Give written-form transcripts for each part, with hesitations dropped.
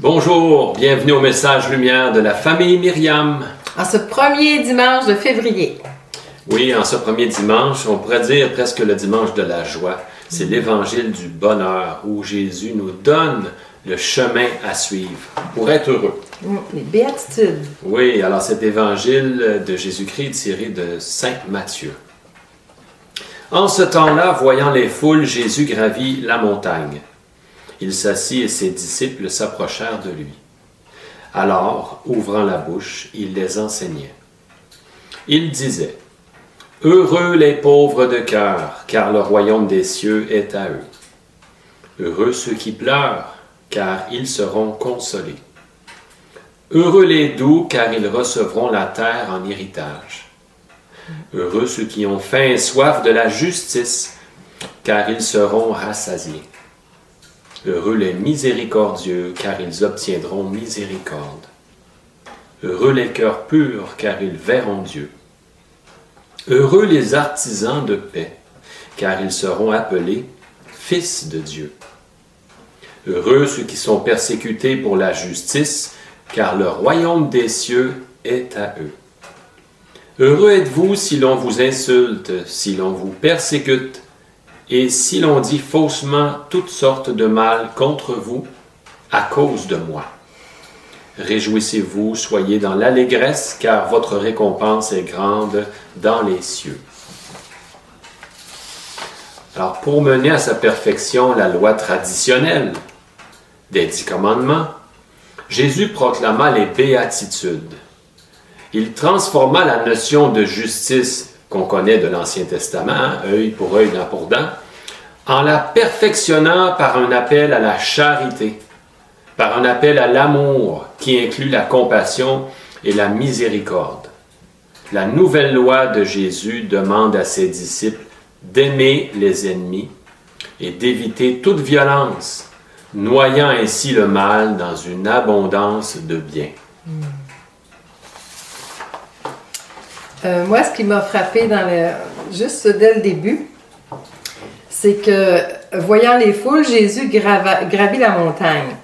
Bonjour, bienvenue au message lumière de la famille Myriam. En ce premier dimanche de février. Oui, en ce premier dimanche, on pourrait dire presque le dimanche de la joie. C'est l'évangile du bonheur où Jésus nous donne le chemin à suivre pour être heureux. Les béatitudes. Oui, alors cet évangile de Jésus-Christ est tiré de Saint Matthieu. En ce temps-là, voyant les foules, Jésus gravit la montagne. Il s'assit et ses disciples s'approchèrent de lui. Alors, ouvrant la bouche, il les enseignait. Il disait, « Heureux les pauvres de cœur, car le royaume des cieux est à eux. Heureux ceux qui pleurent, car ils seront consolés. Heureux les doux, car ils recevront la terre en héritage. Heureux ceux qui ont faim et soif de la justice, car ils seront rassasiés. Heureux les miséricordieux, car ils obtiendront miséricorde. Heureux les cœurs purs, car ils verront Dieu. Heureux les artisans de paix, car ils seront appelés fils de Dieu. Heureux ceux qui sont persécutés pour la justice, car le royaume des cieux est à eux. Heureux êtes-vous si l'on vous insulte, si l'on vous persécute, et si l'on dit faussement toutes sortes de mal contre vous à cause de moi. Réjouissez-vous, soyez dans l'allégresse, car votre récompense est grande dans les cieux. Alors, pour mener à sa perfection la loi traditionnelle des 10 commandements, Jésus proclama les béatitudes. Il transforma la notion de justice qu'on connaît de l'Ancien Testament, œil pour œil, dent pour dent, en la perfectionnant par un appel à la charité, par un appel à l'amour qui inclut la compassion et la miséricorde. La nouvelle loi de Jésus demande à ses disciples d'aimer les ennemis et d'éviter toute violence, noyant ainsi le mal dans une abondance de bien. Moi, ce qui m'a frappé juste dès le début, c'est que, voyant les foules, Jésus gravit la montagne.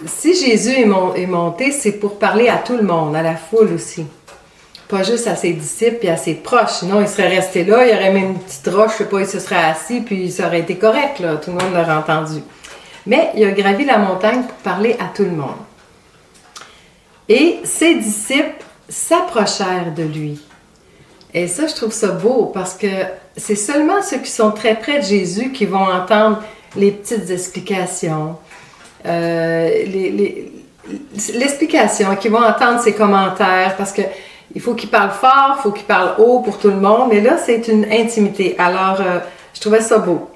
Si Jésus est monté, c'est pour parler à tout le monde, à la foule aussi. Pas juste à ses disciples et à ses proches. Sinon, il serait resté là, il aurait mis une petite roche, je sais pas, il se serait assis, puis ça aurait été correct, là, tout le monde l'aurait entendu. Mais il a gravi la montagne pour parler à tout le monde. Et ses disciples s'approchèrent de lui. Et ça, je trouve ça beau parce que c'est seulement ceux qui sont très près de Jésus qui vont entendre les petites explications, l'explication, qui vont entendre ses commentaires parce que il faut qu'il parle fort, il faut qu'il parle haut pour tout le monde, mais là, c'est une intimité. Alors, je trouvais ça beau.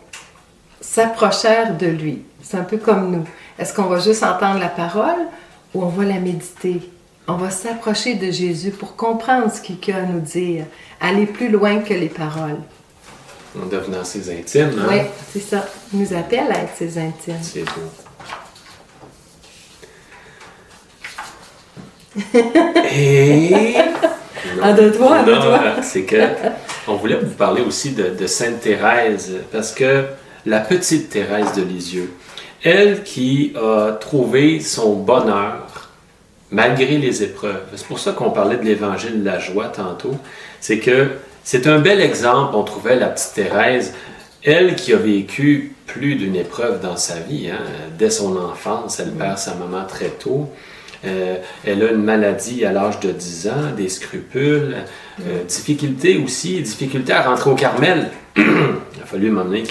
S'approchèrent de lui. C'est un peu comme nous. Est-ce qu'on va juste entendre la parole ou on va la méditer? On va s'approcher de Jésus pour comprendre ce qu'il a à nous dire, aller plus loin que les paroles. En devenant ses intimes, hein? Oui, c'est ça. Il nous appelle à être ses intimes. C'est beau. Et... De toi. C'est que on voulait vous parler aussi de Sainte Thérèse, parce que la petite Thérèse de Lisieux, elle qui a trouvé son bonheur malgré les épreuves. C'est pour ça qu'on parlait de l'évangile de la joie tantôt. C'est que c'est un bel exemple, on trouvait la petite Thérèse, elle qui a vécu plus d'une épreuve dans sa vie. Hein. Dès son enfance, elle perd sa maman très tôt. Elle a une maladie à l'âge de 10 ans, des scrupules, difficulté à rentrer au Carmel. Il a fallu m'emmener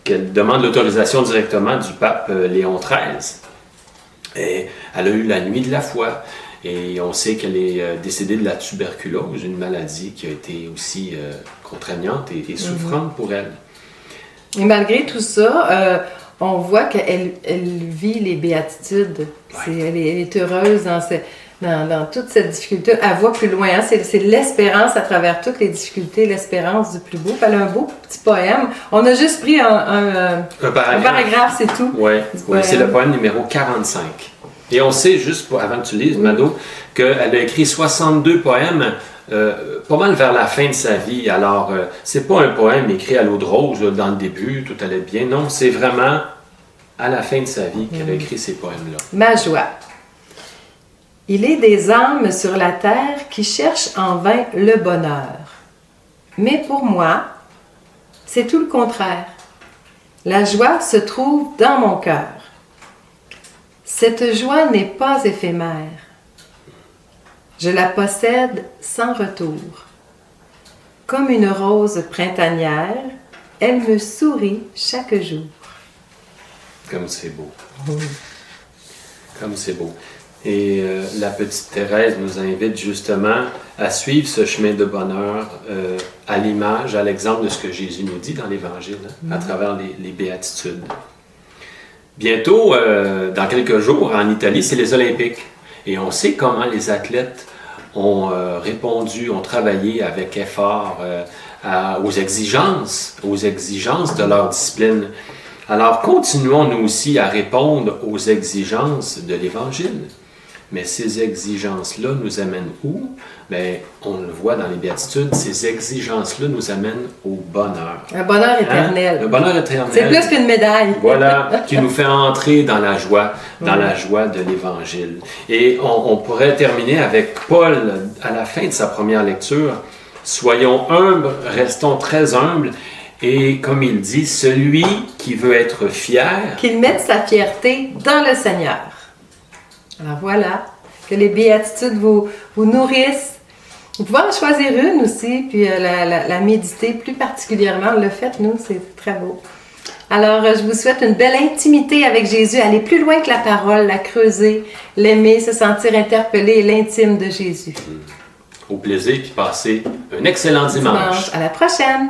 qu'elle demande l'autorisation directement du pape Léon XIII. Et elle a eu la nuit de la foi. Et on sait qu'elle est décédée de la tuberculose, une maladie qui a été aussi contraignante et souffrante pour elle. Et malgré tout ça, on voit qu'elle vit les béatitudes. Ouais. Elle est heureuse dans toute cette difficulté. Elle voit plus loin. Hein? C'est l'espérance à travers toutes les difficultés, l'espérance du plus beau. Elle a un beau petit poème. On a juste pris un paragraphe, c'est tout. Oui, c'est le poème numéro 45. Et on sait, juste avant que tu lises, Mado, qu'elle a écrit 62 poèmes pas mal vers la fin de sa vie. Alors, c'est pas un poème écrit à l'eau de rose, là, dans le début, tout allait bien. Non, c'est vraiment à la fin de sa vie qu'elle a écrit ces poèmes-là. Ma joie. Il est des âmes sur la terre qui cherchent en vain le bonheur. Mais pour moi, c'est tout le contraire. La joie se trouve dans mon cœur. Cette joie n'est pas éphémère. Je la possède sans retour. Comme une rose printanière, elle me sourit chaque jour. Comme c'est beau. Comme c'est beau. Et la petite Thérèse nous invite justement à suivre ce chemin de bonheur à l'image, à l'exemple de ce que Jésus nous dit dans l'Évangile, à travers les béatitudes. Bientôt, dans quelques jours, en Italie, c'est les Olympiques. Et on sait comment les athlètes ont répondu, ont travaillé avec effort aux exigences de leur discipline. Alors, continuons nous aussi à répondre aux exigences de l'Évangile. Mais ces exigences-là nous amènent où? Bien, on le voit dans les béatitudes, ces exigences-là nous amènent au bonheur. Un bonheur éternel. Le bonheur éternel. C'est plus qu'une médaille. Voilà, qui nous fait entrer dans la joie de l'Évangile. Et on pourrait terminer avec Paul, à la fin de sa première lecture. Soyons humbles, restons très humbles. Et comme il dit, celui qui veut être fier... Qu'il mette sa fierté dans le Seigneur. Alors voilà, que les béatitudes vous nourrissent. Vous pouvez en choisir une aussi, puis la méditer plus particulièrement. Le fait, nous, c'est très beau. Alors, je vous souhaite une belle intimité avec Jésus, aller plus loin que la parole, la creuser, l'aimer, se sentir interpellé, l'intime de Jésus. Au plaisir, puis passez un excellent dimanche. À la prochaine!